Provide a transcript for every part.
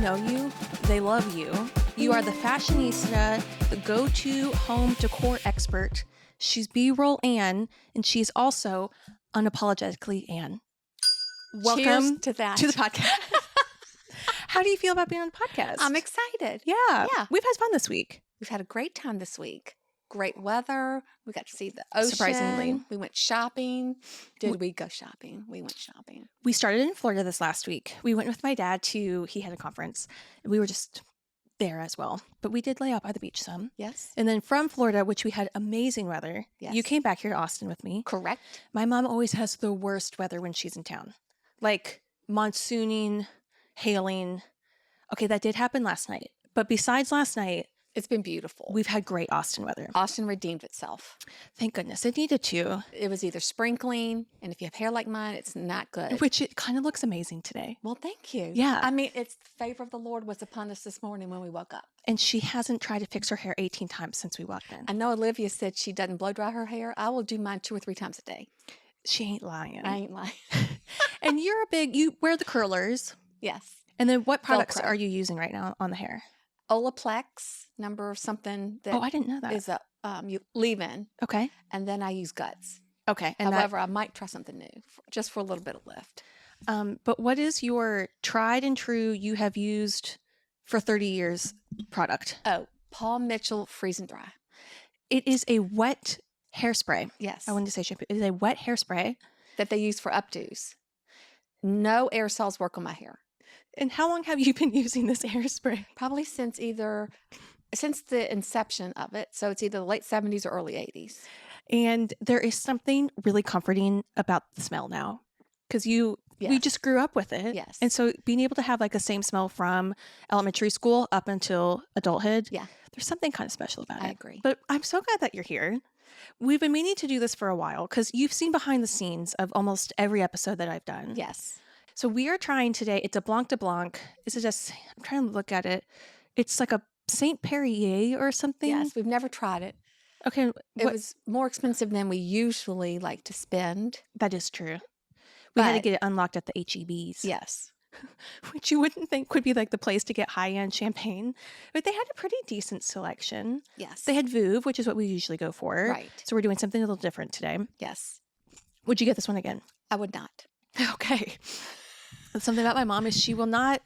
know you, they love you. You are the fashionista, the go-to home decor expert. She's B-roll Ann, and she's also unapologetically Ann. Welcome to that. to the podcast. How do you feel about being on the podcast? I'm excited. Yeah. We've had fun this week. We've had a great time this week. Great weather. We got to see the ocean. Surprisingly. We went shopping. Did we go shopping? We went shopping. We started in Florida this last week. We went with my dad he had a conference, and we were just there as well. But we did lay out by the beach some. Yes. And then from Florida, which we had amazing weather. Yes. You came back here to Austin with me. Correct. My mom always has the worst weather when she's in town. Like monsooning, hailing. Okay, that did happen last night. But besides last night, it's been beautiful. We've had great Austin weather. Austin redeemed itself. Thank goodness. It needed to. It was either sprinkling, and if you have hair like mine, it's not good. Which it kind of looks amazing today. Well, thank you. Yeah. I mean, it's the favor of the Lord was upon us this morning when we woke up. And she hasn't tried to fix her hair 18 times since we walked in. I know Olivia said she doesn't blow dry her hair. I will do mine 2 or 3 times a day. She ain't lying. I ain't lying. And you wear the curlers. Yes. And then what products Velcro. are you using right now on the hair? Olaplex, number something that I didn't know that. is a you leave-in. Okay. And then I use Guts. Okay. And however, I might try something new just for a little bit of lift. But what is your tried and true, you have used for 30 years product? Oh, Paul Mitchell Freeze and Dry. It is a wet hairspray. Yes. I wanted to say shampoo. It is a wet hairspray that they use for updos. No aerosols work on my hair. And how long have you been using this hairspray? Probably since the inception of it. So it's either the late 70s or early 80s. And there is something really comforting about the smell now. Because we just grew up with it. Yes. And so being able to have like the same smell from elementary school up until adulthood, there's something kind of special about it. I agree. But I'm so glad that you're here. We've been meaning to do this for a while because you've seen behind the scenes of almost every episode that I've done. Yes. So we are trying today, it's a Blanc de Blanc. Is it just, I'm trying to look at it. It's like a Saint Perrier or something. Yes, we've never tried it. Okay. It was more expensive than we usually like to spend. That is true. We had to get it unlocked at the HEBs. Yes. Which you wouldn't think would be like the place to get high-end champagne. But they had a pretty decent selection. Yes. They had Veuve, which is what we usually go for. Right. So we're doing something a little different today. Yes. Would you get this one again? I would not. Okay. Something about my mom is she will not,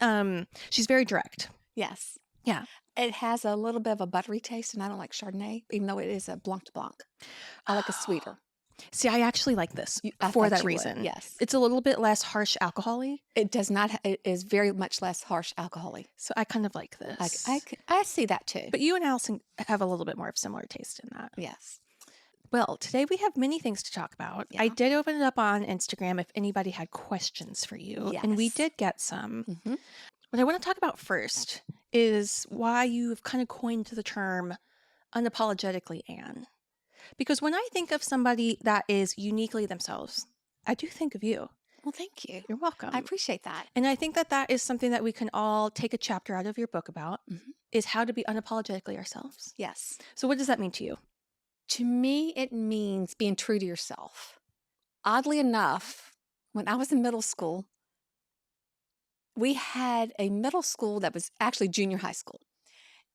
she's very direct. Yes. Yeah. It has a little bit of a buttery taste, and I don't like Chardonnay, even though it is a Blanc de Blanc. I like a sweeter. See, I actually like this I for thought that you reason. would, yes. It's a little bit less harsh alcohol-y. It does not, it is very much less harsh alcohol-y. So I kind of like this. I see that too. But you and Allison have a little bit more of similar taste in that. Yes. Well, today we have many things to talk about. Yeah. I did open it up on Instagram if anybody had questions for you. Yes. And we did get some. Mm-hmm. What I want to talk about first is why you've kind of coined the term unapologetically Ann. Because when I think of somebody that is uniquely themselves, I do think of you. Well, thank you. You're welcome. I appreciate that. And I think that that is something that we can all take a chapter out of your book about, is how to be unapologetically ourselves. Yes. So what does that mean to you? To me, it means being true to yourself. Oddly enough, when I was in middle school, we had a middle school that was actually junior high school.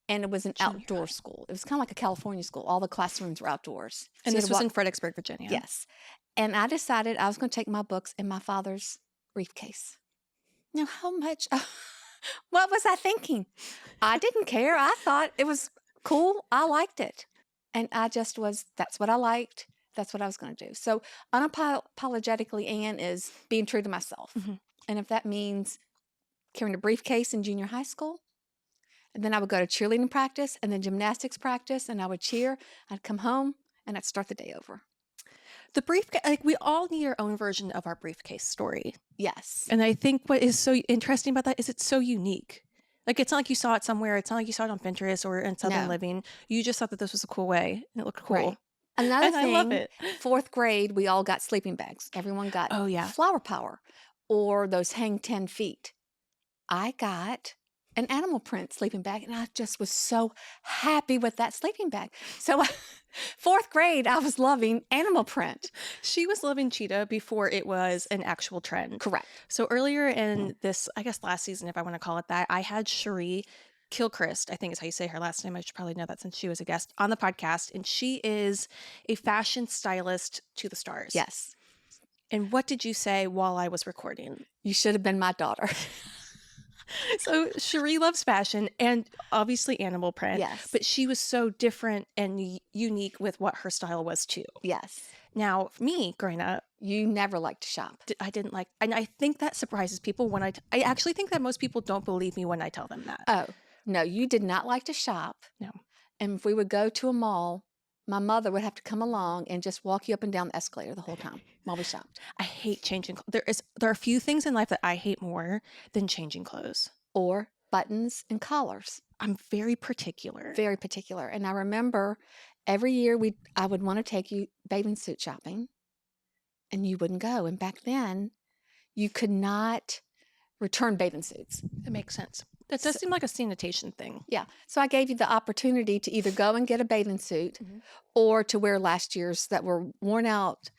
And it was an outdoor school. It was kind of like a California school. All the classrooms were outdoors. And this was in Fredericksburg, Virginia. Yes. And I decided I was going to take my books in my father's briefcase. Now, how much? What was I thinking? I didn't care. I thought it was cool. I liked it. And I just that's what I liked. That's what I was going to do. So unapologetically Ann is being true to myself. Mm-hmm. And if that means carrying a briefcase in junior high school, and then I would go to cheerleading practice and then gymnastics practice, and I would cheer. I'd come home and I'd start the day over. The briefcase, like we all need our own version of our briefcase story. Yes. And I think what is so interesting about that is it's so unique. Like it's not like you saw it somewhere. It's not like you saw it on Pinterest or in Southern Living. You just thought that this was a cool way and it looked cool. Right. Another thing, I love it. 4th grade, we all got sleeping bags. Everyone got Flower Power or those Hang 10 Feet. I got an animal print sleeping bag, and I just was so happy with that sleeping bag. So 4th grade, I was loving animal print. She was loving cheetah before it was an actual trend. Correct. So earlier in this, I guess last season, if I want to call it that, I had Cherie Kilchrist, I think is how you say her last name. I should probably know that since she was a guest on the podcast. And she is a fashion stylist to the stars. Yes. And what did you say while I was recording? You should have been my daughter. So Cherie loves fashion and obviously animal print. Yes. But she was so different and unique with what her style was too. Yes. Now, for me, growing up, You never liked to shop. I didn't like, and I think that surprises people when I actually think that most people don't believe me when I tell them that. Oh, no, you did not like to shop. No. And if we would go to a mall, my mother would have to come along and just walk you up and down the escalator the whole time while we shopped. I hate changing. There are a few things in life that I hate more than changing clothes. Or buttons and collars. I'm very particular. Very particular. And I remember every year I would want to take you bathing suit shopping, and you wouldn't go. And back then, you could not return bathing suits. That makes sense. That does seem like a sanitation thing. Yeah. So I gave you the opportunity to either go and get a bathing suit or to wear last year's that were worn out,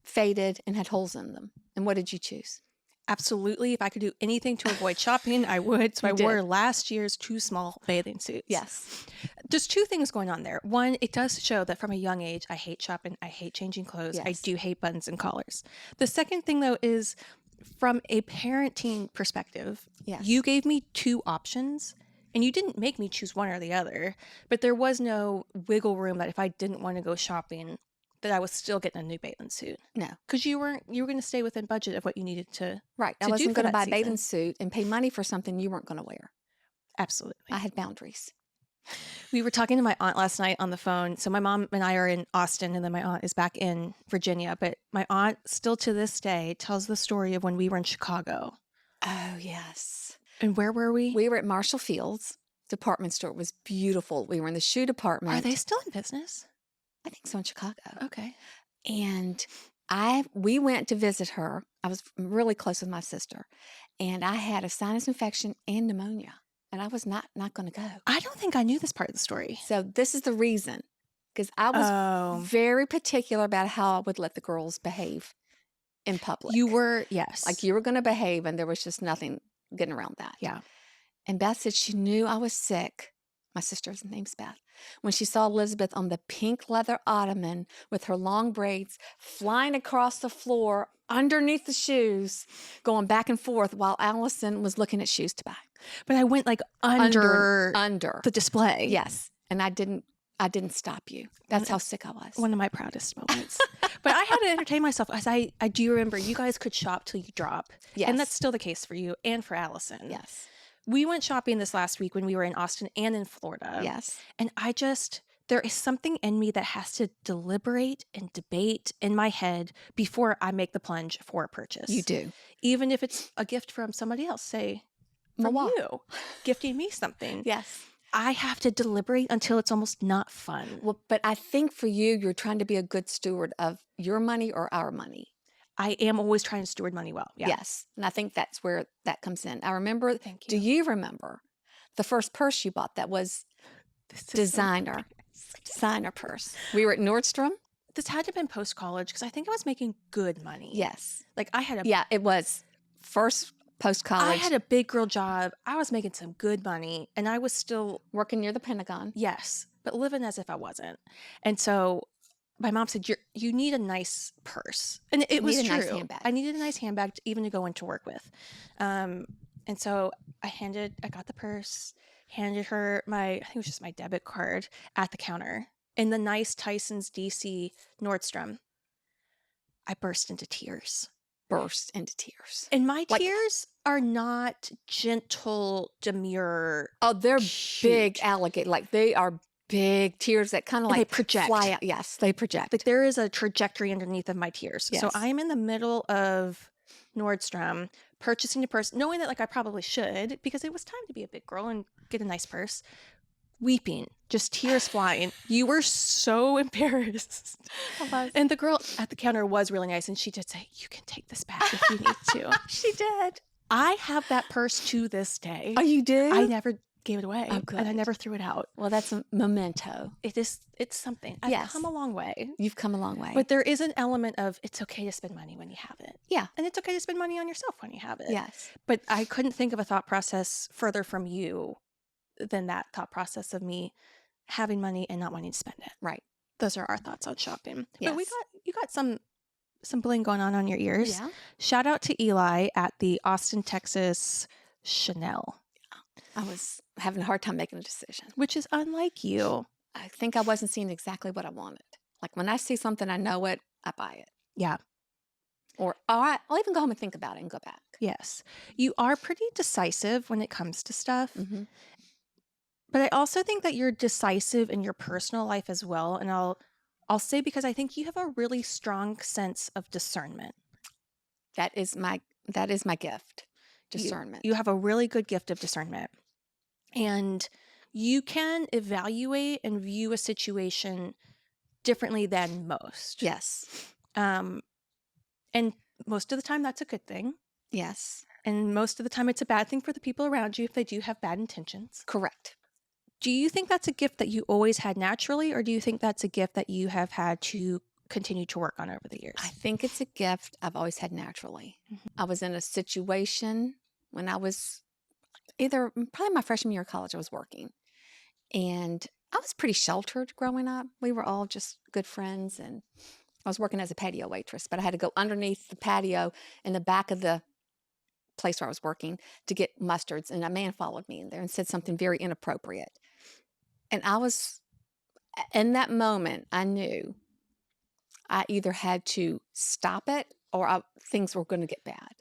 faded, and had holes in them. And what did you choose? Absolutely. If I could do anything to avoid shopping, I would. So I wore last year's too small bathing suits. Yes. There's two things going on there. One, it does show that from a young age, I hate shopping. I hate changing clothes. Yes. I do hate buttons and collars. The second thing, though, is from a parenting perspective, Yes. you gave me two options and you didn't make me choose one or the other, but there was no wiggle room that if I didn't want to go shopping, that I was still getting a new bathing suit. No. Because you were going to stay within budget of what you needed to. Right. I to do wasn't for going to that buy a season. bathing suit and pay money for something you weren't going to wear. Absolutely. I had boundaries. We were talking to my aunt last night on the phone. So my mom and I are in Austin, and then my aunt is back in Virginia. But my aunt still to this day tells the story of when we were in Chicago. Oh, yes. And where were we? We were at Marshall Field's department store. It was beautiful. We were in the shoe department. Are they still in business? I think so, in Chicago. Okay. And we went to visit her. I was really close with my sister, and I had a sinus infection and pneumonia, and I was not going to go. I don't think I knew this part of the story. So this is the reason, because I was very particular about how I would let the girls behave in public. You were, yes. Like you were going to behave, and there was just nothing getting around that. Yeah. And Beth said she knew I was sick. My sister's name's Beth. When she saw Elizabeth on the pink leather ottoman with her long braids flying across the floor underneath the shoes, going back and forth while Allison was looking at shoes to buy. But I went like under the display. Yes. And I didn't stop you. That's how sick I was. One of my proudest moments. But I had to entertain myself, as I do remember you guys could shop till you drop. Yes. And that's still the case for you and for Allison. Yes. We went shopping this last week when we were in Austin and in Florida. Yes. And there is something in me that has to deliberate and debate in my head before I make the plunge for a purchase. You do. Even if it's a gift from somebody else, say, from Mama. you, gifting me something. Yes. I have to deliberate until it's almost not fun. Well, but I think for you're trying to be a good steward of your money or our money. I am always trying to steward money well. Yeah. Yes. And I think that's where that comes in. I remember, Thank you. Do you remember the first purse you bought that was designer purse? We were at Nordstrom. This had to have been post-college because I think I was making good money. Yes. Like I had Yeah, it was first post-college. I had a big girl job. I was making some good money and I was still working near the Pentagon. Yes, but living as if I wasn't. And so my mom said, you need a nice purse. And it was true. Nice handbag. I needed a nice handbag even to go into work with. And so I got the purse, handed her I think it was just my debit card at the counter in the nice Tyson's DC Nordstrom. I burst into tears. And my tears are not gentle, demure. Oh, they're cute. Big alligator. Like they are big tears that kind of like they project. Fly out. Yes, they project. But there is a trajectory underneath of my tears. Yes. So I'm in the middle of Nordstrom purchasing a purse, knowing that like I probably should because it was time to be a big girl and get a nice purse. Weeping, just tears flying. You were so embarrassed. And the girl at the counter was really nice. And she did say, you can take this back if you need to. She did. I have that purse to this day. Oh, you did? I never gave it away. Oh, And I good. never threw it out. Well, that's a memento. It's something. I've Yes. come a long way. You've come a long way. But there is an element of it's okay to spend money when you have it. Yeah. And it's okay to spend money on yourself when you have it. Yes. But I couldn't think of a thought process further from you than that thought process of me having money and not wanting to spend it. Right. Those are our thoughts on shopping. Yes. But you got some bling going on your ears. Yeah. Shout out to Eli at the Austin, Texas Chanel, I was having a hard time making a decision. which is unlike you. I think I wasn't seeing exactly what I wanted. Like when I see something, I know it, I buy it. Yeah. Or I'll even go home and think about it and go back. Yes. You are pretty decisive when it comes to stuff. Mm-hmm. But I also think that you're decisive in your personal life as well. And I'll say because I think you have a really strong sense of discernment. That is my gift. Discernment. You have a really good gift of discernment. And you can evaluate and view a situation differently than most. Yes. And most of the time that's a good thing. Yes. And most of the time it's a bad thing for the people around you if they do have bad intentions. Correct. Do you think that's a gift that you always had naturally, or do you think that's a gift that you have had to continue to work on over the years? I think it's a gift I've always had naturally. Mm-hmm. I was in a situation when I was probably my freshman year of college, I was working. And I was pretty sheltered growing up. We were all just good friends. And I was working as a patio waitress, but I had to go underneath the patio in the back of the place where I was working to get mustards. And a man followed me in there and said something very inappropriate. And in that moment, I knew I either had to stop it or things were going to get bad.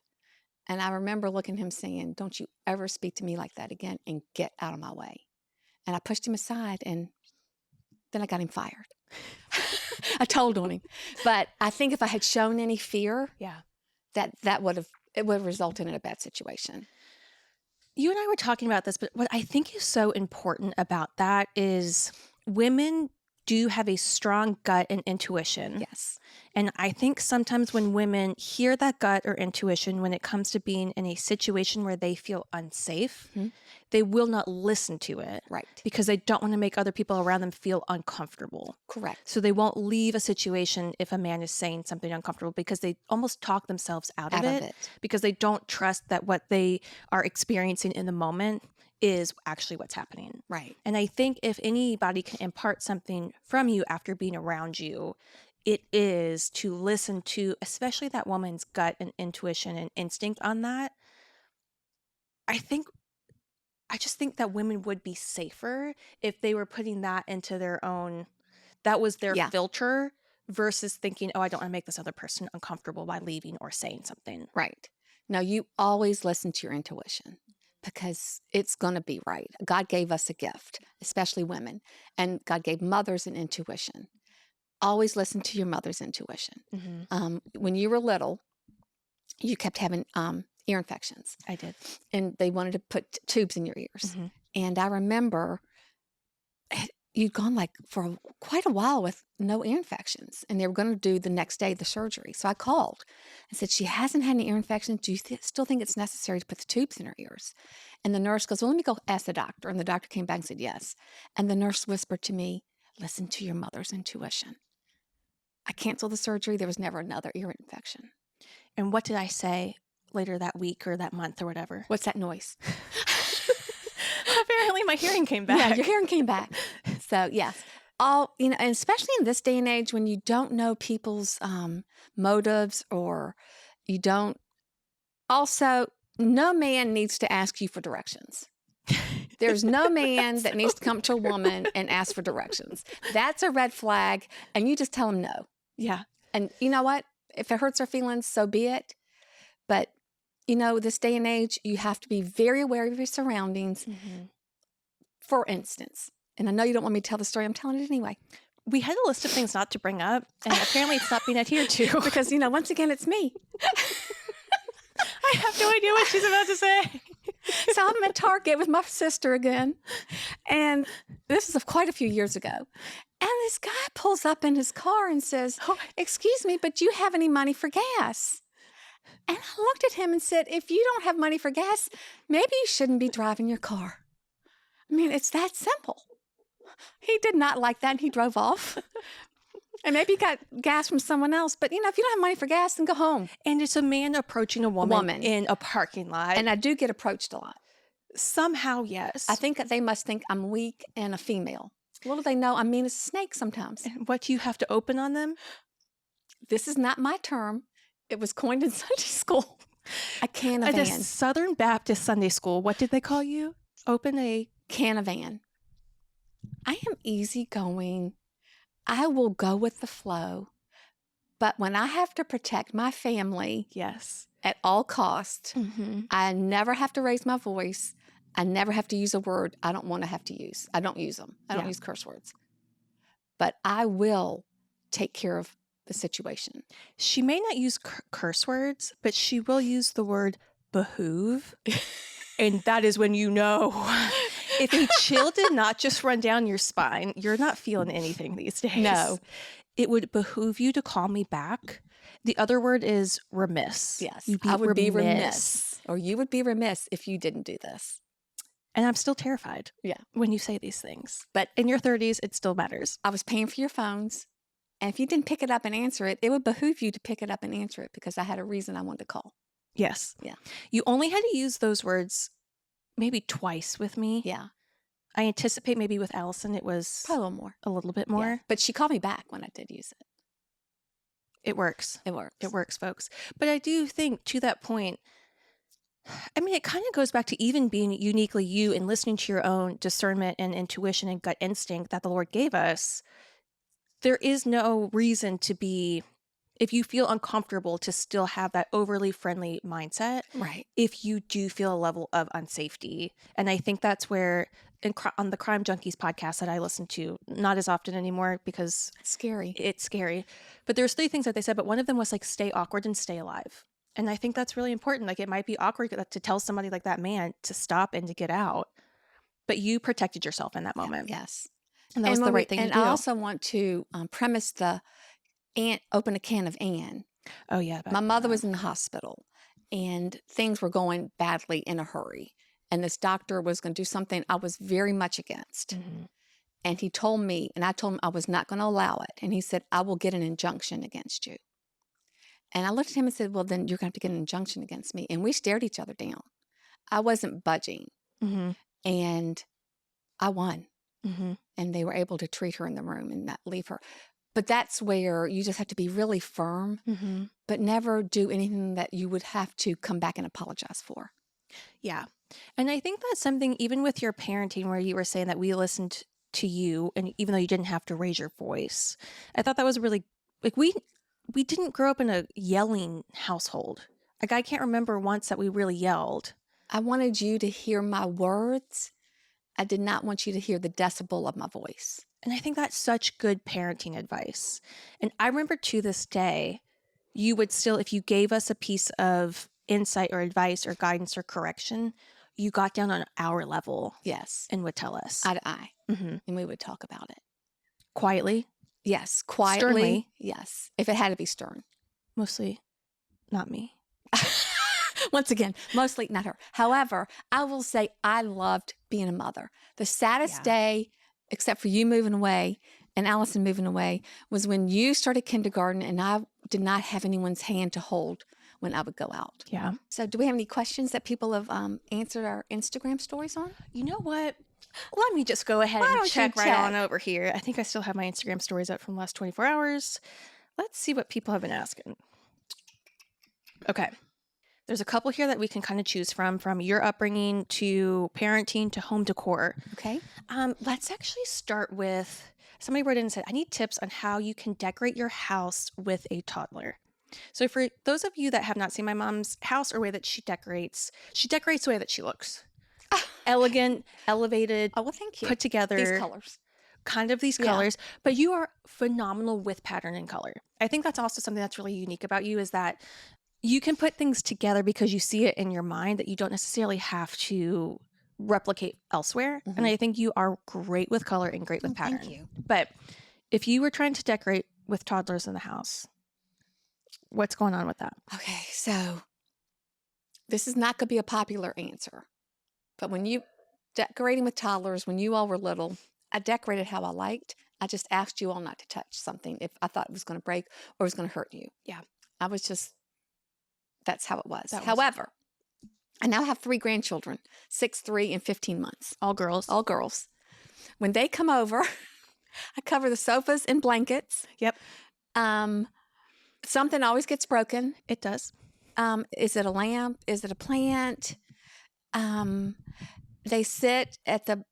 And I remember looking at him saying, "Don't you ever speak to me like that again and get out of my way." And I pushed him aside and then I got him fired. I told on him. But I think if I had shown any fear, that would have resulted in a bad situation. You and I were talking about this, but what I think is so important about that is women do have a strong gut and intuition. Yes. And I think sometimes when women hear that gut or intuition when it comes to being in a situation where they feel unsafe, they will not listen to it. Right. Because they don't want to make other people around them feel uncomfortable. Correct. So they won't leave a situation if a man is saying something uncomfortable because they almost talk themselves out of it because they don't trust that what they are experiencing in the moment is actually what's happening. Right. And I think if anybody can impart something from you after being around you, it is to listen to, especially that woman's gut and intuition and instinct on that. I just think that women would be safer if they were putting that into their own, that was their filter versus thinking, oh, I don't want to make this other person uncomfortable by leaving or saying something. Right. Now, you always listen to your intuition because it's going to be right. God gave us a gift, especially women, and God gave mothers an intuition. Always listen to your mother's intuition. Mm-hmm. When you were little, you kept having ear infections. I did. And they wanted to put tubes in your ears. Mm-hmm. And I remember you'd gone for quite a while with no ear infections. And they were going to do the next day the surgery. So I called and said, she hasn't had any ear infections. Do you still think it's necessary to put the tubes in her ears? And the nurse goes, well, let me go ask the doctor. And the doctor came back and said, yes. And the nurse whispered to me, listen to your mother's intuition. I canceled the surgery. There was never another ear infection. And what did I say later that week or that month or whatever? What's that noise? Apparently my hearing came back. Yeah, your hearing came back. So yes, and especially in this day and age when you don't know people's motives or you don't. Also, no man needs to ask you for directions. There's no man that needs to come to a woman and ask for directions. That's a red flag, and you just tell him no. Yeah. And you know what? If it hurts her feelings, so be it. But, this day and age, you have to be very aware of your surroundings. Mm-hmm. For instance, and I know you don't want me to tell the story, I'm telling it anyway. We had a list of things not to bring up, and apparently it's not being adhered to. Because, once again, it's me. I have no idea what she's about to say. So I'm at Target with my sister again. And this is quite a few years ago. And this guy pulls up in his car and says, excuse me, but do you have any money for gas? And I looked at him and said, if you don't have money for gas, maybe you shouldn't be driving your car. I mean, it's that simple. He did not like that and he drove off. And maybe he got gas from someone else. But, if you don't have money for gas, then go home. And it's a man approaching a woman in a parking lot. And I do get approached a lot. Somehow, yes. I think that they must think I'm weak and a female. Little do they know I'm mean as a snake sometimes. And what do you have to open on them? This is not my term. It was coined in Sunday school. A canavan. At a Southern Baptist Sunday school, what did they call you? Open a canavan. I am easygoing. I will go with the flow. But when I have to protect my family, yes, at all costs, I never have to raise my voice. I never have to use a word I don't want to have to use. I don't use them. I don't use curse words. But I will take care of the situation. She may not use curse words, but she will use the word behoove. And that is when you know if a chill did not just run down your spine, you're not feeling anything these days. No. It would behoove you to call me back. The other word is remiss. Yes. I would be remiss. Or you would be remiss if you didn't do this. And I'm still terrified when you say these things. But in your 30s, it still matters. I was paying for your phones. And if you didn't pick it up and answer it, it would behoove you to pick it up and answer it because I had a reason I wanted to call. Yes. Yeah. You only had to use those words maybe twice with me. Yeah. I anticipate maybe with Allison it was probably a little more. A little bit more. Yeah. But she called me back when I did use it. It works. It works. It works, folks. But I do think to that point, I mean, it kind of goes back to even being uniquely you and listening to your own discernment and intuition and gut instinct that the Lord gave us. There is no reason to be, if you feel uncomfortable, to still have that overly friendly mindset. Right. If you do feel a level of unsafety. And I think that's where, on the Crime Junkies podcast that I listen to, not as often anymore because it's scary. It's scary. But there's 3 things that they said, but one of them was like, stay awkward and stay alive. And I think that's really important. Like, it might be awkward to tell somebody like that man to stop and to get out. But you protected yourself in that moment. Yes. And that was the right thing to do. And I also want to premise the open a can of Anne. Oh, yeah. My mother was in the hospital and things were going badly in a hurry. And this doctor was going to do something I was very much against. Mm-hmm. And he told me, and I told him I was not going to allow it. And he said, I will get an injunction against you. And I looked at him and said, well, then you're going to have to get an injunction against me. And we stared each other down. I wasn't budging. Mm-hmm. And I won. Mm-hmm. And they were able to treat her in the room and not leave her. But that's where you just have to be really firm, mm-hmm. but never do anything that you would have to come back and apologize for. Yeah. And I think that's something, even with your parenting, where you were saying that we listened to you, and even though you didn't have to raise your voice, I thought that was really, like, we didn't grow up in a yelling household. Like, I can't remember once that we really yelled. I wanted you to hear my words. I did not want you to hear the decibel of my voice. And I think that's such good parenting advice. And I remember to this day, you would still, if you gave us a piece of insight or advice or guidance or correction, you got down on our level. Yes. And would tell us. Eye to eye. Mm-hmm. And we would talk about it. Quietly? Yes. Quietly. Sternly? Yes. If it had to be stern. Mostly not me. Once again, mostly not her. However, I will say I loved being a mother. The saddest day, except for you moving away and Allison moving away, was when you started kindergarten and I did not have anyone's hand to hold when I would go out. Yeah. So do we have any questions that people have answered our Instagram stories on? You know what? Let me just go ahead and check right on over here. I think I still have my Instagram stories up from the last 24 hours. Let's see what people have been asking. Okay. There's a couple here that we can kind of choose from your upbringing to parenting to home decor. Okay. Let's actually start with, somebody wrote in and said, I need tips on how you can decorate your house with a toddler. So for those of you that have not seen my mom's house or way that she decorates the way that she looks. Elegant, elevated, oh, well, thank you. Put together. These colors. Kind of these colors, but you are phenomenal with pattern and color. I think that's also something that's really unique about you, is that you can put things together because you see it in your mind that you don't necessarily have to replicate elsewhere. Mm-hmm. And I think you are great with color and great with pattern. Thank you. But if you were trying to decorate with toddlers in the house, what's going on with that? Okay, so this is not going to be a popular answer. But when you decorating with toddlers when you all were little, I decorated how I liked. I just asked you all not to touch something if I thought it was going to break or was going to hurt you. Yeah. I was just, that's how it was. That was- However, I now have 3 grandchildren, 6, 3, and 15 months. All girls. All girls. When they come over, I cover the sofas in blankets. Yep. Something always gets broken. It does. Is it a lamp? Is it a plant? They sit at the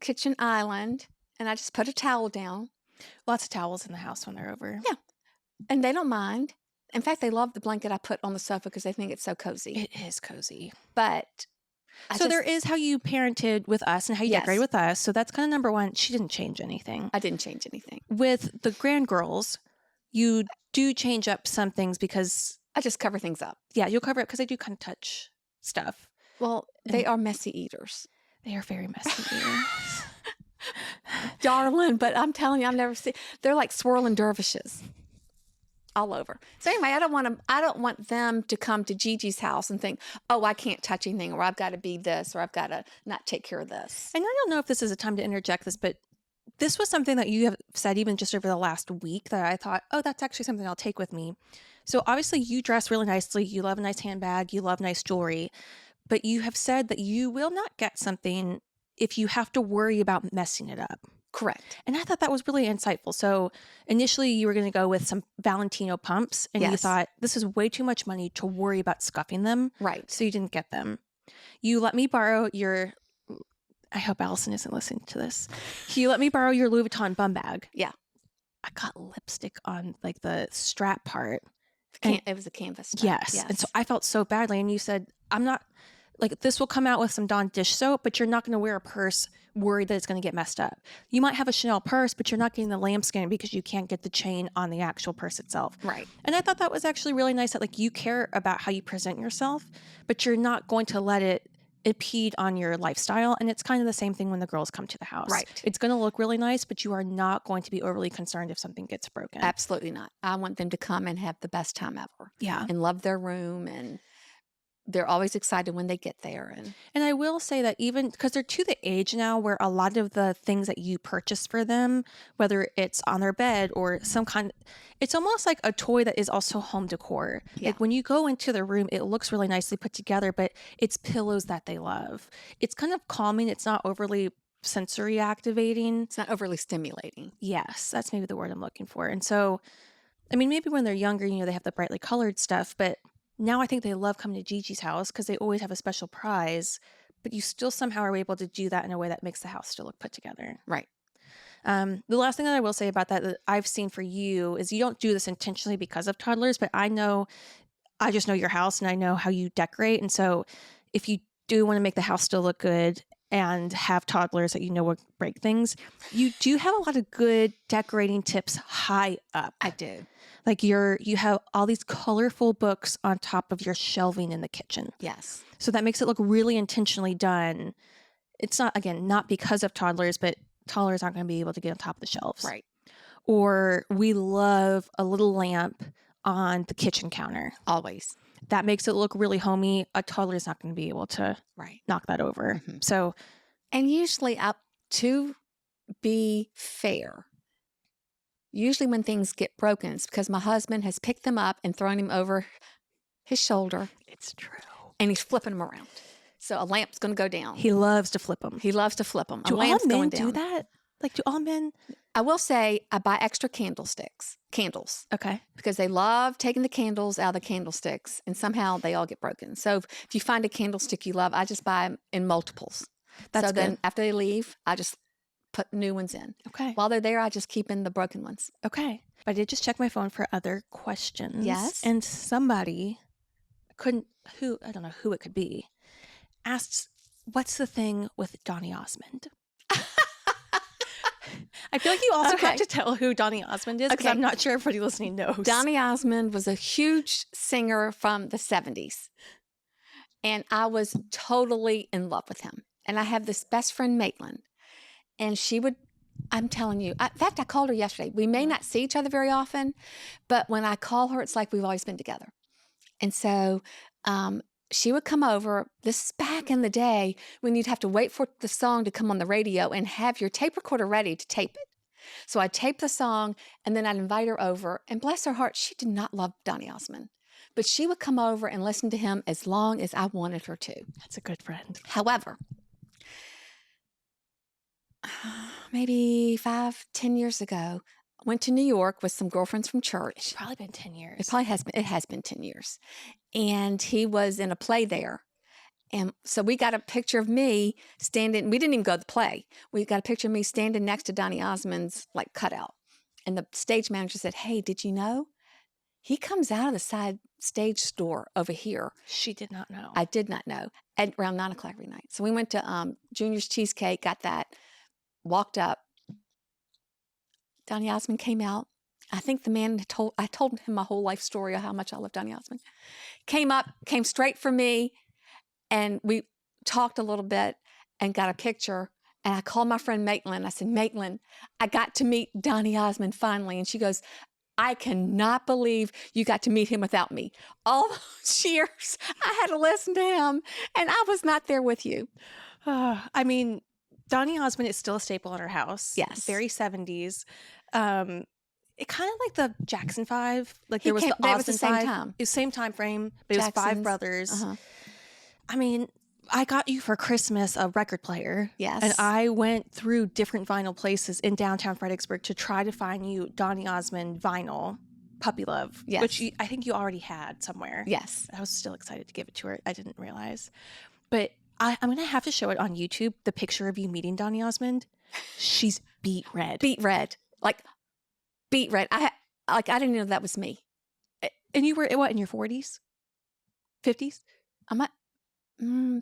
kitchen island, and I just put a towel down. Lots of towels in the house when they're over. Yeah. And they don't mind. In fact, they love the blanket I put on the sofa because they think it's so cozy. It is cozy. But so there is how you parented with us and how you Yes. decorated with us. So that's kind of number one. She didn't change anything. I didn't change anything. With the grandgirls, you do change up some things because, I just cover things up. yeah, you'll cover it because they do kind of touch stuff. Well, they are messy eaters. They are very messy here. Darling, but I'm telling you, I've never seen, they're like swirling dervishes all over. So anyway, I don't want them to come to Gigi's house and think, oh, I can't touch anything, or I've got to be this, or I've got to not take care of this. And I don't know if this is a time to interject this, but this was something that you have said even just over the last week that I thought, oh, that's actually something I'll take with me. So obviously you dress really nicely. You love a nice handbag. You love nice jewelry. But you have said that you will not get something if you have to worry about messing it up. Correct. And I thought that was really insightful. So initially you were going to go with some Valentino pumps and you Yes. thought this is way too much money to worry about scuffing them. Right. So you didn't get them. You let me borrow your, I hope Allison isn't listening to this. You let me borrow your Louis Vuitton bum bag. Yeah. I got lipstick on like the strap part. It was a canvas strap. Yes. And so I felt so badly. And you said, I'm not, like, this will come out with some Dawn dish soap, but you're not going to wear a purse worried that it's going to get messed up. You might have a Chanel purse, but you're not getting the lambskin because you can't get the chain on the actual purse itself. Right. And I thought that was actually really nice that, like, you care about how you present yourself, but you're not going to let it impede on your lifestyle. And it's kind of the same thing when the girls come to the house. Right. It's going to look really nice, but you are not going to be overly concerned if something gets broken. Absolutely not. I want them to come and have the best time ever. Yeah. And love their room, and they're always excited when they get there. And I will say that even because they're to the age now where a lot of the things that you purchase for them, whether it's on their bed or some kind, it's almost like a toy that is also home decor. Yeah. Like when you go into the room, it looks really nicely put together, but it's pillows that they love. It's kind of calming. It's not overly sensory activating. It's not overly stimulating. Yes, that's maybe the word I'm looking for. And so, I mean, maybe when they're younger, you know, they have the brightly colored stuff, but now I think they love coming to Gigi's house because they always have a special prize, but you still somehow are able to do that in a way that makes the house still look put together. Right. The last thing that I will say about that I've seen for you is you don't do this intentionally because of toddlers, but I just know your house and I know how you decorate. And so if you do want to make the house still look good and have toddlers that you know will break things, you do have a lot of good decorating tips high up. I do. Like you have all these colorful books on top of your shelving in the kitchen. Yes. So that makes it look really intentionally done. It's not, again, not because of toddlers, but toddlers aren't going to be able to get on top of the shelves. Right. Or we love a little lamp on the kitchen counter. Always. That makes it look really homey. A toddler is not going to be able to Right. knock that over. Mhm. So, And usually, to be fair, usually when things get broken, it's because my husband has picked them up and thrown them over his shoulder, it's true. and he's flipping them around. So a lamp's going to go down. He loves to flip them. He loves to flip them. Do a all lamp's men going do down. that? Like, do all men? I will say I buy extra candles, Okay. because they love taking the candles out of the candlesticks, and somehow they all get broken. So if you find a candlestick you love, I just buy them in multiples. That's so then good. after they leave, I just put new ones in. Okay. While they're there, I just keep in the broken ones. Okay. I did just check my phone for other questions. Yes. And somebody I don't know who it could be, asked, what's the thing with Donny Osmond? I feel like you also Okay. have to tell who Donny Osmond is because Okay. I'm not sure everybody listening knows. Donny Osmond was a huge singer from the 70s. And I was totally in love with him. And I have this best friend, Maitland. And I'm telling you, in fact, I called her yesterday. We may not see each other very often, but when I call her, it's like we've always been together. And so she would come over. This is back in the day when you'd have to wait for the song to come on the radio and have your tape recorder ready to tape it. So I'd tape the song and then I'd invite her over. And bless her heart, she did not love Donny Osmond. But she would come over and listen to him as long as I wanted her to. That's a good friend. However, maybe 5-10 years ago, I went to New York with some girlfriends from church. It's probably been 10 years. It probably has been. It has been 10 years. And he was in a play there. And so we got a picture of me standing. We didn't even go to the play. We got a picture of me standing next to Donny Osmond's like cutout. And the stage manager said, "Hey, did you know? He comes out of the side stage door over here." She did not know. I did not know. At around 9 o'clock every night. So we went to Junior's Cheesecake, got that, walked up. Donny Osmond came out. I think the man I told him my whole life story of how much I love Donny Osmond. Came up, came straight for me, and we talked a little bit and got a picture. And I called my friend Maitland. I said, "Maitland, I got to meet Donny Osmond finally." And she goes, "I cannot believe you got to meet him without me. All those years I had to listen to him, and I was not there with you." I mean, Donny Osmond is still a staple in our house. Yes. Very 70s. It kind of like the Jackson 5. Like He there was came- the that Austin was the same 5. time. It was same time frame, but it was 5 Jackson's. brothers. Uh-huh. I mean, I got you for Christmas a record player. Yes. And I went through different vinyl places in downtown Fredericksburg to try to find you Donny Osmond vinyl, Puppy Love, Yes. which I think you already had somewhere. Yes. I was still excited to give it to her. I didn't realize. But I'm going to have to show it on YouTube, the picture of you meeting Donny Osmond. She's beet red. Beet red. Like, beet red. I didn't know that was me. And you were, what, in your 40s? 50s? I'm at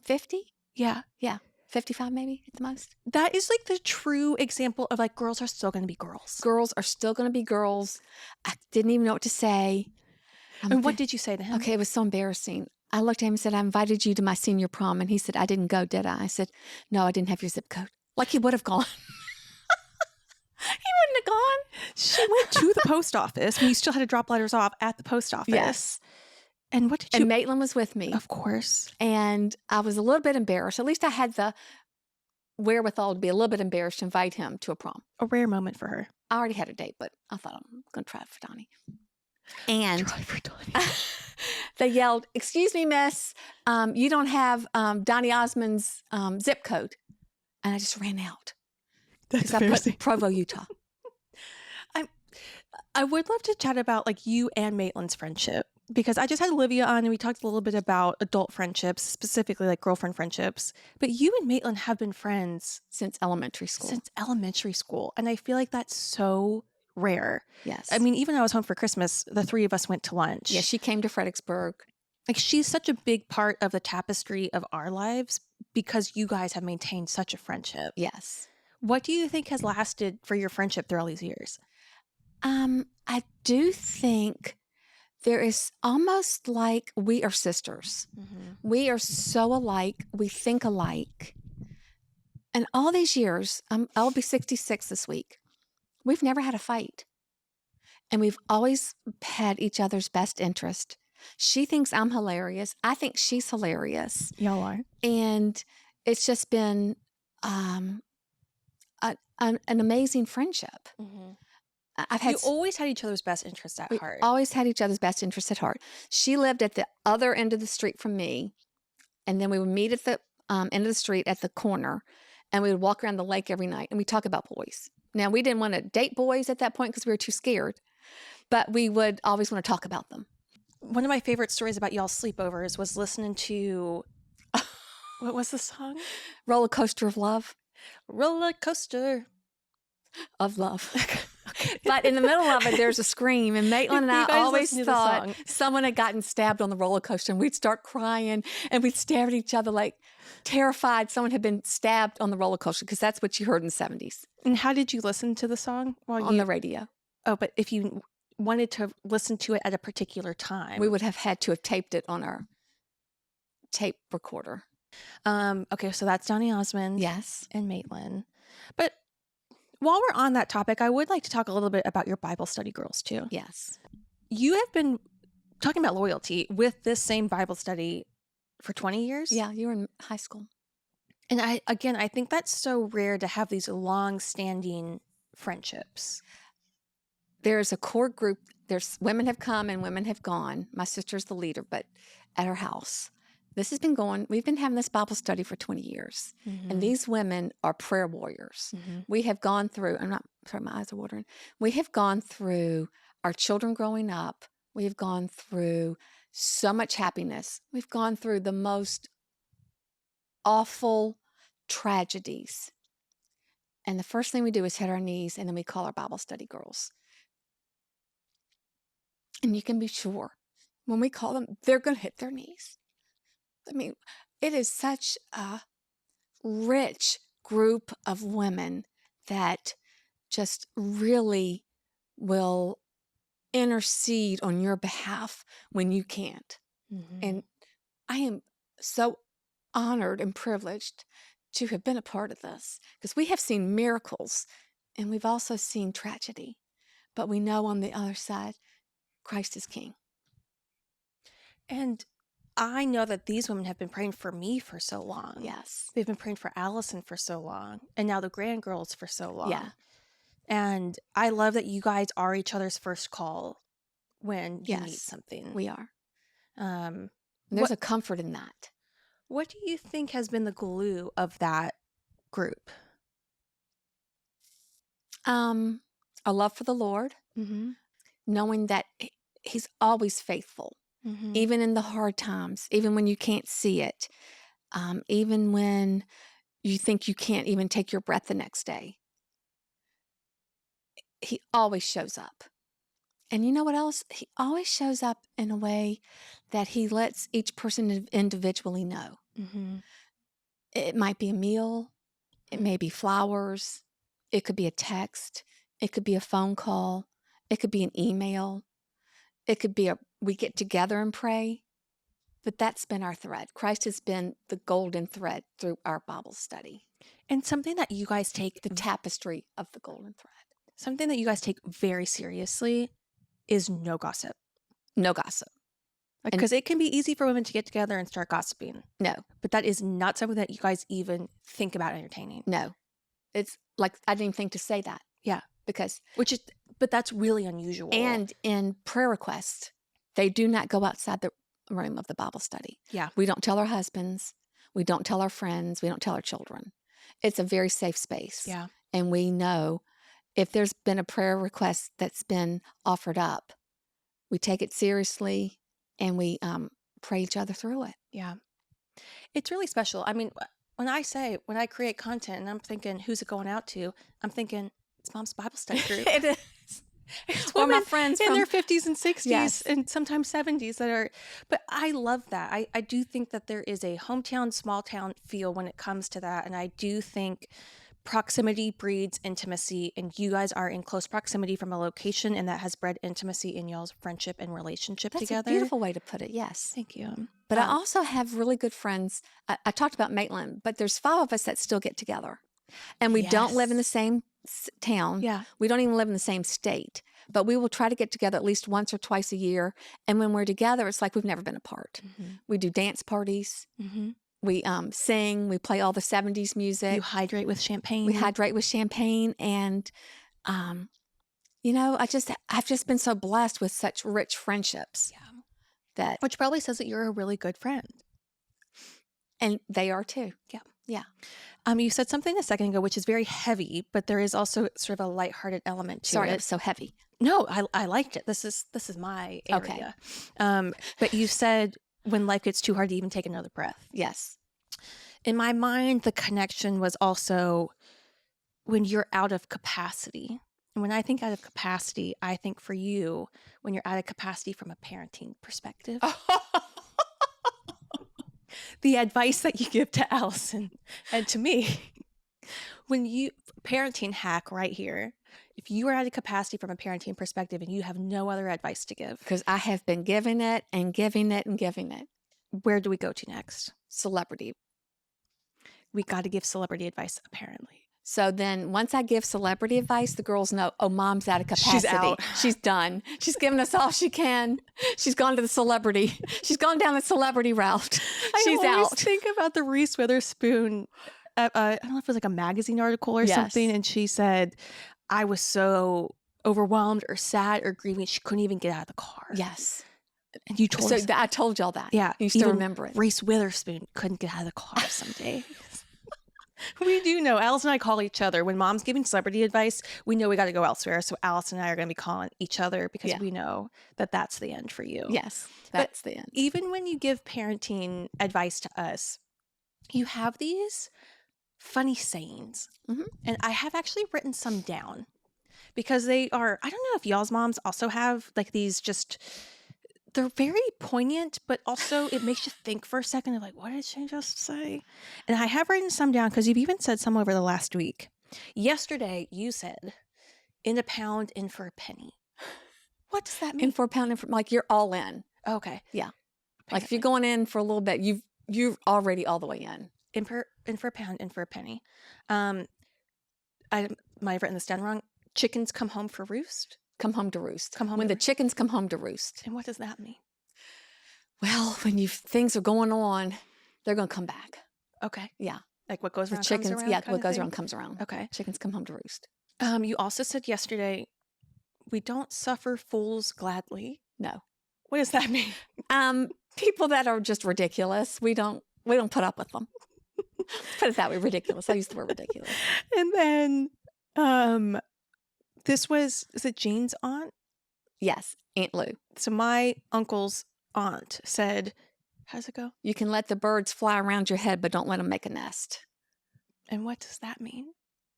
50? Yeah. Yeah. 55 maybe at the most. That is like the true example of like girls are still going to be girls. Girls are still going to be girls. I didn't even know what to say. And what did you say to him? Okay, it was so embarrassing. I looked at him and said, "I invited you to my senior prom." And he said, "I didn't go, did I?" I said, "No, I didn't have your zip code." Like he would have gone. He wouldn't have gone. She went to the post office when you still had to drop letters off at the post office. Yes. And what did you... And Maitland was with me. Of course. And I was a little bit embarrassed. At least I had the wherewithal to be a little bit embarrassed to invite him to a prom. A rare moment for her. I already had a date, but I thought I'm going to try it for Donny. And Try for Donny. they yelled, "Excuse me, miss, you don't have Donny Osmond's zip code." And I just ran out. That's Because I put Provo, Utah. I would love to chat about like you and Maitland's friendship, because I just had Olivia on and we talked a little bit about adult friendships, specifically like girlfriend friendships. But you and Maitland have been friends Since elementary school. since elementary school. And I feel like that's so rare. Yes. I mean, even when I was home for Christmas, the three of us went to lunch. Yeah, she came to Fredericksburg. Like she's such a big part of the tapestry of our lives because you guys have maintained such a friendship. Yes. What do you think has lasted for your friendship through all these years? I do think there is almost like we are sisters. We are so alike. We think alike. And all these years, I'll be 66 this week. We've never had a fight. And we've always had each other's best interest. She thinks I'm hilarious. I think she's hilarious. Y'all are. And it's just been an amazing friendship. I've had You always had each other's best interests at we heart. always had each other's best interests at heart. She lived at the other end of the street from me, and then we would meet at the end of the street at the corner, and we would walk around the lake every night, and we talk about boys. Now, we didn't want to date boys at that point because we were too scared, but we would always want to talk about them. One of my favorite stories about y'all's sleepovers was listening to, what was the song? Roller coaster of love. Roller coaster. Of love. But in the middle of it, there's a scream. And Maitland and You I guys always listen to the thought song. someone had gotten stabbed on the roller coaster. And we'd start crying and we'd stare at each other like terrified someone had been stabbed on the roller coaster, because that's what you heard in the 70s And how did you listen to the song? While on the radio. Oh, but if you wanted to listen to it at a particular time. We would have had to have taped it on our tape recorder. Okay, so that's Donny Osmond. Yes. And Maitland. But while we're on that topic, I would like to talk a little bit about your Bible study girls too. Yes. You have been talking about loyalty with this same Bible study For 20 years? Yeah, you were in high school. And I think that's so rare to have these long-standing friendships. There's a core group. There's women have come and women have gone. My sister's the leader, but at her house. This has been going, we've been having this Bible study for 20 years. And these women are prayer warriors. We have gone through, I'm not, sorry, my eyes are watering. We have gone through our children growing up. We have gone through so much happiness. We've gone through the most awful tragedies. And the first thing we do is hit our knees and then we call our Bible study girls. And you can be sure when we call them, they're going to hit their knees. I mean, it is such a rich group of women that just really will intercede on your behalf when you can't. And I am so honored and privileged to have been a part of this because we have seen miracles and we've also seen tragedy. But we know on the other side, Christ is King. And I know that these women have been praying for me for so long. Yes. They've been praying for Allison for so long. And now the grand girls for so long. Yeah. And I love that you guys are each other's first call when you need Yes, something. we are. Um, There's a comfort in that. what do you think has been the glue of that group? A love for the Lord, knowing that He's always faithful, even in the hard times, even when you can't see it, even when you think you can't even take your breath the next day. He always shows up. And you know what else? He always shows up in a way that He lets each person individually know. It might be a meal. It may be flowers. It could be a text. It could be a phone call. It could be an email. It could be we get together and pray. But that's been our thread. Christ has been the golden thread through our Bible study. And something that you guys take, The tapestry of the golden thread. something that you guys take very seriously is no gossip. No gossip. Because it can be easy for women to get together and start gossiping. No. But that is not something that you guys even think about entertaining. No. It's like, I didn't even think to say that. Yeah. Because. But that's really unusual. And in prayer requests, they do not go outside the room of the Bible study. Yeah. We don't tell our husbands. We don't tell our friends. We don't tell our children. It's a very safe space. Yeah. And we know if there's been a prayer request that's been offered up, we take it seriously and we pray each other through it. Yeah. It's really special. I mean, when I create content and I'm thinking, who's it going out to? I'm thinking, it's Mom's Bible study group. It is. It's Or my women friends in from their 50s and 60s Yes. and sometimes 70s that are, but I love that. I do think that there is a hometown, small town feel when it comes to that. And I do think proximity breeds intimacy, and you guys are in close proximity from a location, and that has bred intimacy in y'all's friendship and relationship That's together. a beautiful way to put it, yes. Thank you. But I also have really good friends. I talked about Maitland, but there's 5 of us that still get together. And we don't live in the same town. Yeah. We don't even live in the same state. But we will try to get together at least once or twice a year. And when we're together, it's like we've never been apart. We do dance parties. We sing. We play all the 70s music. You hydrate with champagne. We hydrate with champagne. And, you know, I've just been so blessed with such rich friendships. Yeah. Which probably says that you're a really good friend. And they are too. Yeah. Yeah. You said something a second ago, which is very heavy, but there is also sort of a lighthearted element to Sorry, it. it was so heavy. No, I liked it. This is my area. Okay. But you said when life gets too hard to even take another breath. Yes. In my mind, the connection was also when you're out of capacity. And when I think out of capacity, I think for you, when you're out of capacity from a parenting perspective. The advice that you give to Allison and to me, when you parenting hack right here, if you are out of capacity from a parenting perspective and you have no other advice to give, because I have been giving it and giving it and giving it. Where do we go to next? Celebrity. We got to give celebrity advice, apparently. So then once I give celebrity advice, the girls know, oh, mom's out of capacity. She's out. She's done. She's given us all she can. She's gone to the celebrity. She's gone down the celebrity route. She's I always out. think about the Reese Witherspoon. I don't know if it was like a magazine article or Yes. something, and she said, "I was so overwhelmed or sad or grieving, she couldn't even get out of the car." Yes. And you told So us, I told y'all that. yeah, You still even remember it. Reese Witherspoon couldn't get out of the car some days. We do know. Alice and I call each other when mom's giving celebrity advice. We know we got to go elsewhere, so Alice and I are going to be calling each other because we know that that's the end for you. Yes, that's the end. Even when you give parenting advice to us, you have these funny sayings. Mhm. And I have actually written some down because they are, I don't know if y'all's moms also have like these just, they're very poignant, but also it makes you think for a second of like, what did she just say? And I have written some down because you've even said some over the last week. Yesterday, you said, in a pound, in for a penny. What does that mean? In for a pound, like you're all in. Okay. Yeah. Like if you're going in for a little bit, you're already all the way in. In for a pound, in for a penny. I might have written this down wrong. Chickens come home for roost. Come home to roost. Come home when to the chickens come home to roost. And what does that mean? Well, when things are going on, they're going to come back. Okay. Yeah. Like what goes The around chickens, comes around. yeah, kind what of goes thing? around comes around. Okay. Chickens come home to roost. You also said yesterday, we don't suffer fools gladly. No. What does that mean? People that are just ridiculous, we don't put up with them. Put it that way, ridiculous. I use the word ridiculous. And then is it Jean's aunt? Yes, Aunt Lou. So my uncle's aunt said, how's it go? You can let the birds fly around your head, but don't let them make a nest. And what does that mean?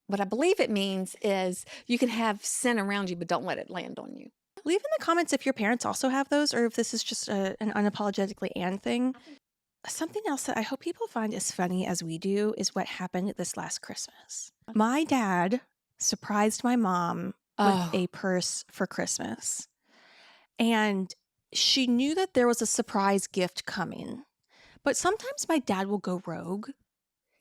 What I believe it means is you can have sin around you, but don't let it land on you. Leave in the comments if your parents also have those or if this is just an unapologetically Anne thing. Something else that I hope people find as funny as we do is what happened this last Christmas. My dad surprised my mom with a purse for Christmas. And she knew that there was a surprise gift coming. But sometimes my dad will go rogue.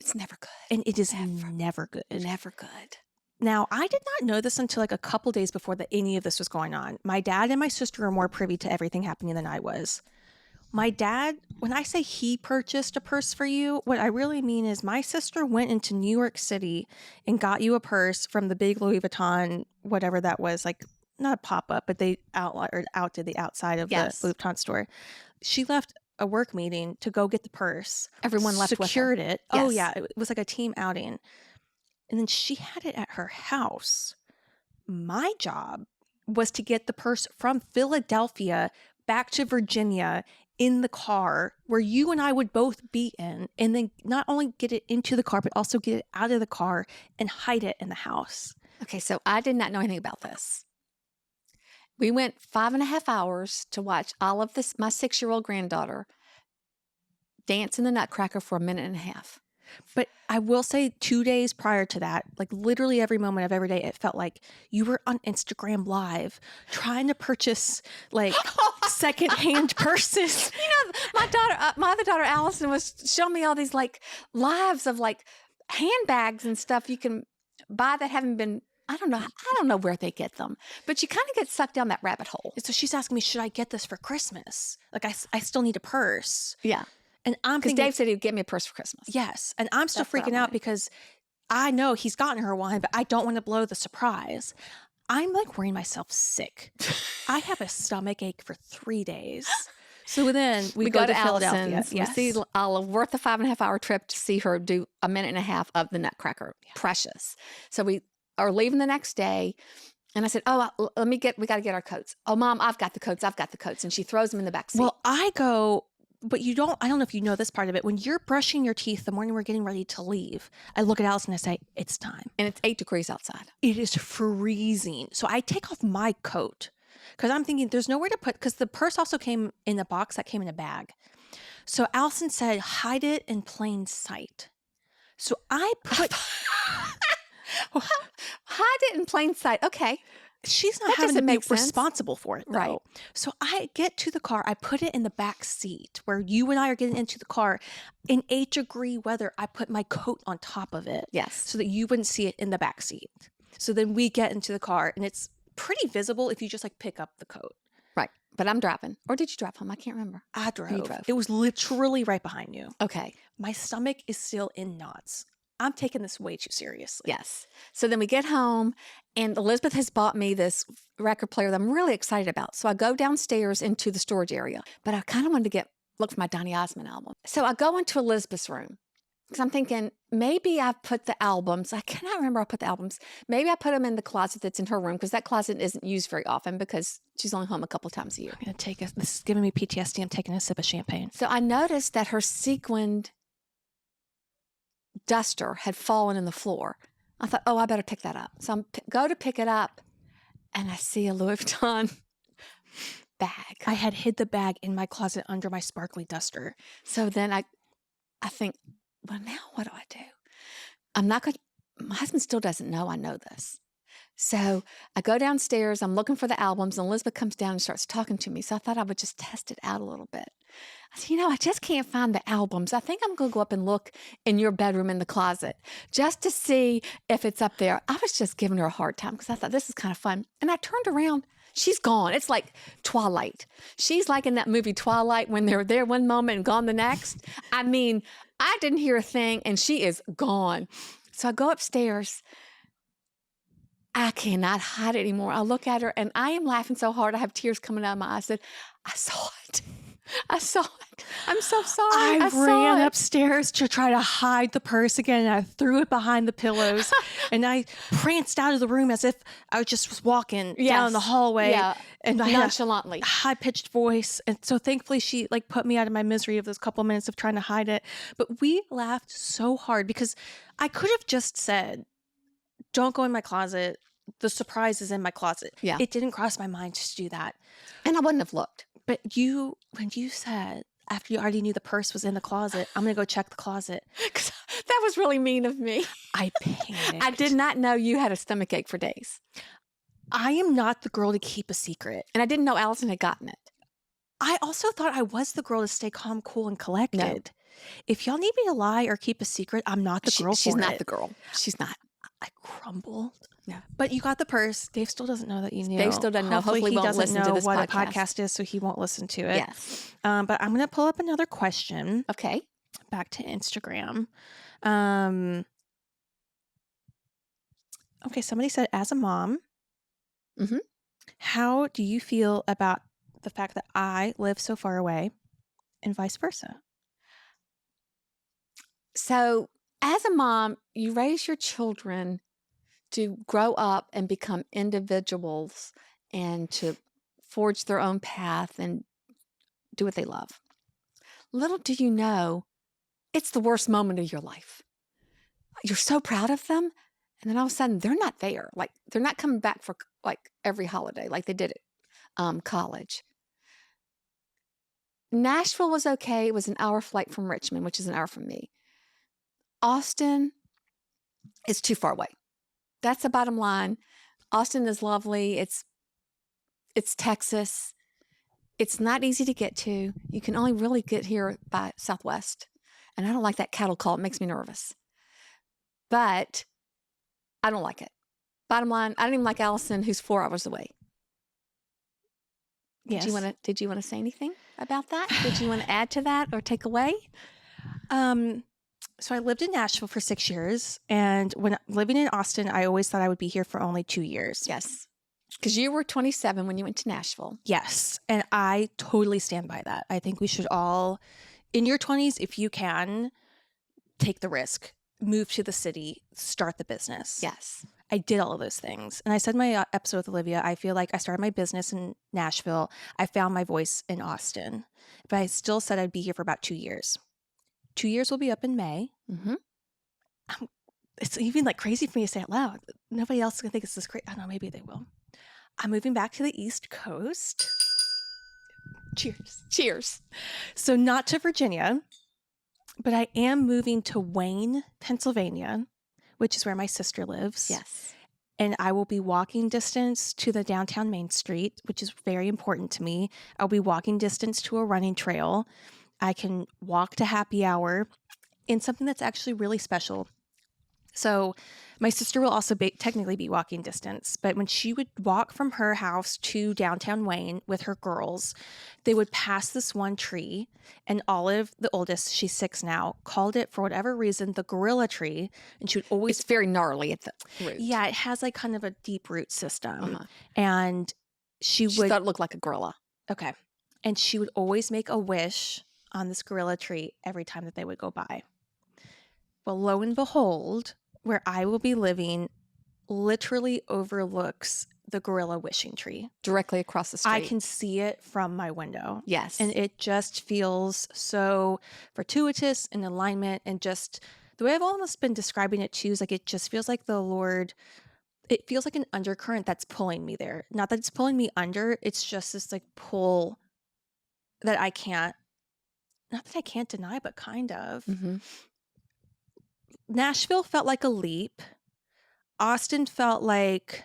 It's never good. And it is never good. Never good. Now, I did not know this until like a couple days before any of this was going on. My dad and my sister are more privy to everything happening than I was. My dad, when I say he purchased a purse for you, what I really mean is my sister went into New York City and got you a purse from the big Louis Vuitton, whatever that was, like not a pop-up, but they outdid the outside of the Louis Vuitton store. She left a work meeting to go get the purse. Everyone left with her. Secured it. Yes. Oh yeah, it was like a team outing. And then she had it at her house. My job was to get the purse from Philadelphia back to Virginia in the car where you and I would both be in, and then not only get it into the car, but also get it out of the car and hide it in the house. Okay, so I did not know anything about this. We went 5.5 hours to watch all of this, my 6-year-old granddaughter dance in the Nutcracker for 1.5 minutes. But I will say 2 days prior to that, like literally every moment of every day, it felt like you were on Instagram Live trying to purchase like secondhand purses. You know, my other daughter, Allison, was showing me all these like lives of like handbags and stuff you can buy that haven't been, I don't know where they get them, but you kind of get sucked down that rabbit hole. So she's asking me, should I get this for Christmas? Like I still need a purse. Yeah. And I'm because thinking, Dave said he'd get me a purse for Christmas. Yes. And I'm still That's what I freaking out wanted. because I know he's gotten her one, but I don't want to blow the surprise. I'm like worrying myself sick. I have a stomach ache for 3 days. So then we go to Philadelphia. Allison's. Yes. We see worth a 5.5 hour trip to see her do 1.5 minutes of the Nutcracker. Yeah. Precious. So we are leaving the next day. And I said, we got to get our coats. Oh, Mom, I've got the coats. And she throws them in the back seat. Well, I go, but I don't know if you know this part of it. When you're brushing your teeth the morning we're getting ready to leave, I look at Alice and I say, it's time. And it's 8 degrees outside. It is freezing. So I take off my coat because I'm thinking there's nowhere to put, because the purse also came in a box that came in a bag. So Allison said, hide it in plain sight. So I put... Hide it in plain sight. Okay. She's not That having to doesn't be make sense. responsible for it, though. Right. So I get to the car. I put it in the back seat where you and I are getting into the car. In 8-degree weather, I put my coat on top of it. Yes. So that you wouldn't see it in the back seat. So then we get into the car, and it's pretty visible if you just like pick up the coat. Right. But I'm driving. Or did you drive home? I can't remember. I drove. You drove. It was literally right behind you. Okay. My stomach is still in knots. I'm taking this way too seriously. Yes. So then we get home, and Elizabeth has bought me this record player that I'm really excited about. So I go downstairs into the storage area, but I kind of wanted to look for my Donny Osmond album. So I go into Elizabeth's room because I'm thinking maybe I put the albums. I cannot remember I put the albums. Maybe I put them in the closet that's in her room because that closet isn't used very often because she's only home a couple times a year. I'm gonna this is giving me PTSD. I'm taking a sip of champagne. So I noticed that her sequined duster had fallen in the floor. I thought, oh, I better pick that up. So I go to pick it up, and I see a Louis Vuitton bag. I had hid the bag in my closet under my sparkly duster. So then I think, well, now what do I do? I'm not going to, my husband still doesn't know I know this. So I go downstairs, I'm looking for the albums, and Elizabeth comes down and starts talking to me. So I thought I would just test it out a little bit. I said, I just can't find the albums. I think I'm going to go up and look in your bedroom in the closet just to see if it's up there. I was just giving her a hard time because I thought this is kind of fun. And I turned around. She's gone. It's like Twilight. She's like in that movie Twilight when they're there one moment and gone the next. I mean, I didn't hear a thing, and she is gone. So I go upstairs. I cannot hide it anymore. I look at her, and I am laughing so hard. I have tears coming out of my eyes. I said, I saw it. I saw it. I'm so sorry. I ran upstairs to try to hide the purse again, and I threw it behind the pillows, and I pranced out of the room as if I was just walking down the hallway. And I nonchalantly. had a high-pitched voice. And so thankfully she like put me out of my misery of those couple minutes of trying to hide it. But we laughed so hard because I could have just said, don't go in my closet. The surprise is in my closet. Yeah. It didn't cross my mind to do that. And I wouldn't have looked. But when you said, after you already knew the purse was in the closet, I'm going to go check the closet. That was really mean of me. I panicked. I did not know you had a stomach ache for days. I am not the girl to keep a secret. And I didn't know Allison had gotten it. I also thought I was the girl to stay calm, cool, and collected. No. If y'all need me to lie or keep a secret, I'm not the girl for it. She's not the girl. She's not. I crumbled. Yeah. But you got the purse. Dave still doesn't know that you knew. Dave still doesn't know. Hopefully he won't doesn't listen know to this what podcast. a podcast is, so he won't listen to it. Yes. But I'm going to pull up another question. Okay. Back to Instagram. Okay, somebody said, as a mom, how do you feel about the fact that I live so far away and vice versa? So, as a mom, you raise your children to grow up and become individuals and to forge their own path and do what they love. Little do you know, it's the worst moment of your life. You're so proud of them, and then all of a sudden, they're not there. Like, they're not coming back for like every holiday like they did at college. Nashville was okay. It was an hour flight from Richmond, which is an hour from me. Austin is too far away. That's the bottom line. Austin is lovely. It's Texas. It's not easy to get to. You can only really get here by Southwest. And I don't like that cattle call. It makes me nervous. But I don't like it. Bottom line, I don't even like Allison, who's 4 hours away. Yes. Did you want to say anything about that? Did you want to add to that or take away? So I lived in Nashville for 6 years, and when living in Austin, I always thought I would be here for only 2 years. Yes. Because you were 27 when you went to Nashville. Yes. And I totally stand by that. I think we should all, in your 20s, if you can, take the risk, move to the city, start the business. Yes. I did all of those things. And I said in my episode with Olivia, I feel like I started my business in Nashville. I found my voice in Austin. But I still said I'd be here for about 2 years. 2 years will be up in May. Mm-hmm. It's even like crazy for me to say it loud. Nobody else is going to think it's this great. I don't know, maybe they will. I'm moving back to the East Coast. Cheers. Cheers. So not to Virginia, but I am moving to Wayne, Pennsylvania, which is where my sister lives. Yes. and I will be walking distance to the downtown Main Street, which is very important to me. I'll be walking distance to a running trail. I can walk to happy hour, and something that's actually really special. So my sister will also technically be walking distance, but when she would walk from her house to downtown Wayne with her girls, they would pass this one tree, and Olive, the oldest, she's 6 now, called it, for whatever reason, the gorilla tree, and she would always... It's very gnarly at the root. Yeah, it has like kind of a deep root system, Uh-huh. and she She would... thought it looked like a gorilla. Okay. And she would always make a wish on this gorilla tree every time that they would go by. Well, lo and behold, where I will be living literally overlooks the gorilla wishing tree. Directly across the street. I can see it from my window. Yes. And it just feels so fortuitous and alignment, and just the way I've almost been describing it too is like it just feels like the Lord... It feels like an undercurrent that's pulling me there. Not that it's pulling me under, it's just this like pull that I can't... Not that I can't deny, but kind of. Mm-hmm. Nashville felt like a leap. Austin felt like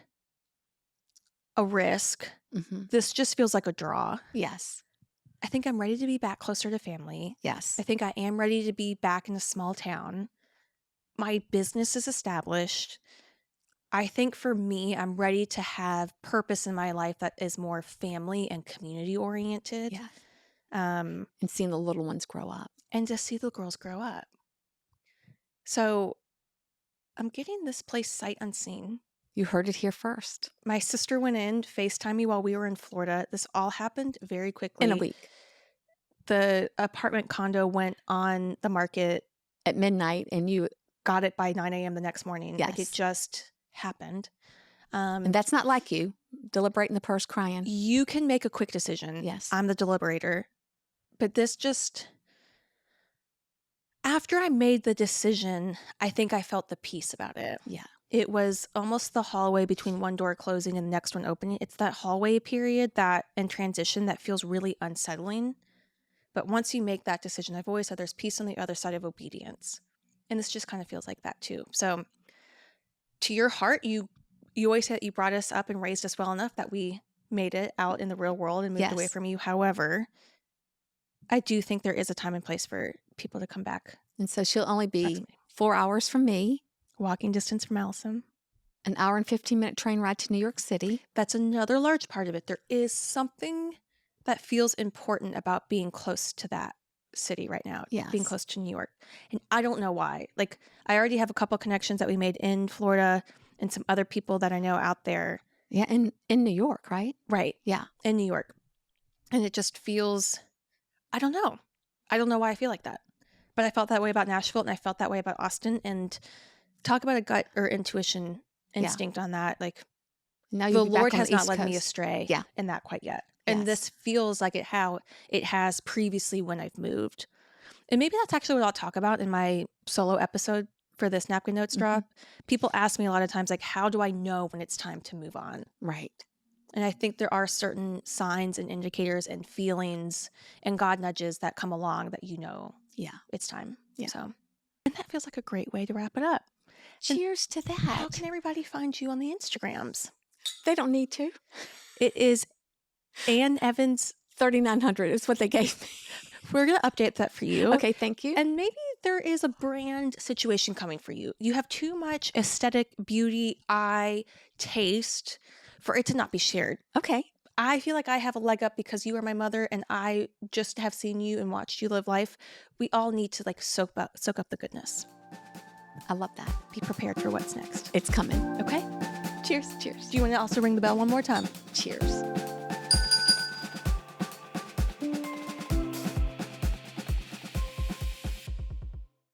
a risk. Mm-hmm. This just feels like a draw. Yes. I think I'm ready to be back closer to family. Yes. I think I am ready to be back in a small town. My business is established. I think for me, I'm ready to have purpose in my life that is more family and community oriented. Yeah. And And seeing the little ones grow up. to see the girls grow up. So I'm getting this place sight unseen. You heard it here first. My sister went in, FaceTime me while we were in Florida. This all happened very quickly. In a week. The apartment condo went on the market At midnight, and you... got it by 9 a.m. the next morning. Yes. Like it just happened. And that's not like you. Deliberating the purse, crying. You can make a quick decision. Yes. I'm the deliberator. But this just... After I made the decision, I think I felt the peace about it. Yeah. It was almost the hallway between one door closing and the next one opening. It's that hallway period that in transition that feels really unsettling. But once you make that decision, I've always said there's peace on the other side of obedience. And this just kind of feels like that too. So to your heart, you always said you brought us up and raised us well enough that we made it out in the real world and moved Yes. away from you. However, I do think there is a time and place for people to come back. And so she'll only That's be me. 4 hours from me, Walking distance from Allison. an hour and 15-minute train ride to New York City. That's another large part of it. There is something that feels important about being close to that city right now. Yes. Being close to New York. And I don't know why. Like, I already have a couple connections that we made in Florida and some other people that I know out there. Yeah, in New York, right? Right. Yeah. In New York. And it just feels, I don't know. I don't know why I feel like that. But I felt that way about Nashville, and I felt that way about Austin. And talk about a gut or intuition instinct on that. Like, Now the you'll be back Lord on has the not East led me Coast. astray Yeah. in that quite yet. And Yes. this feels like how it has previously when I've moved. And maybe that's actually what I'll talk about in my solo episode for this Napkin Notes Mhm. drop. People ask me a lot of times, like, how do I know when it's time to move on? Right. And I think there are certain signs and indicators and feelings and God nudges that come along that you know Yeah. it's time. Yeah. So, and that feels like a great way to wrap it up. And Cheers to that. How can everybody find you on the Instagrams? They don't need to. It is Ann Evans. 3,900 is what they gave me. We're going to update that for you. Okay, thank you. And maybe there is a brand situation coming for you. You have too much aesthetic, beauty, eye, taste for it to not be shared. Okay. I feel like I have a leg up because you are my mother and I just have seen you and watched you live life. We all need to like soak up the goodness. I love that. Be prepared for what's next. It's coming. Okay? Cheers. Cheers. Do you want to also ring the bell one more time? Cheers.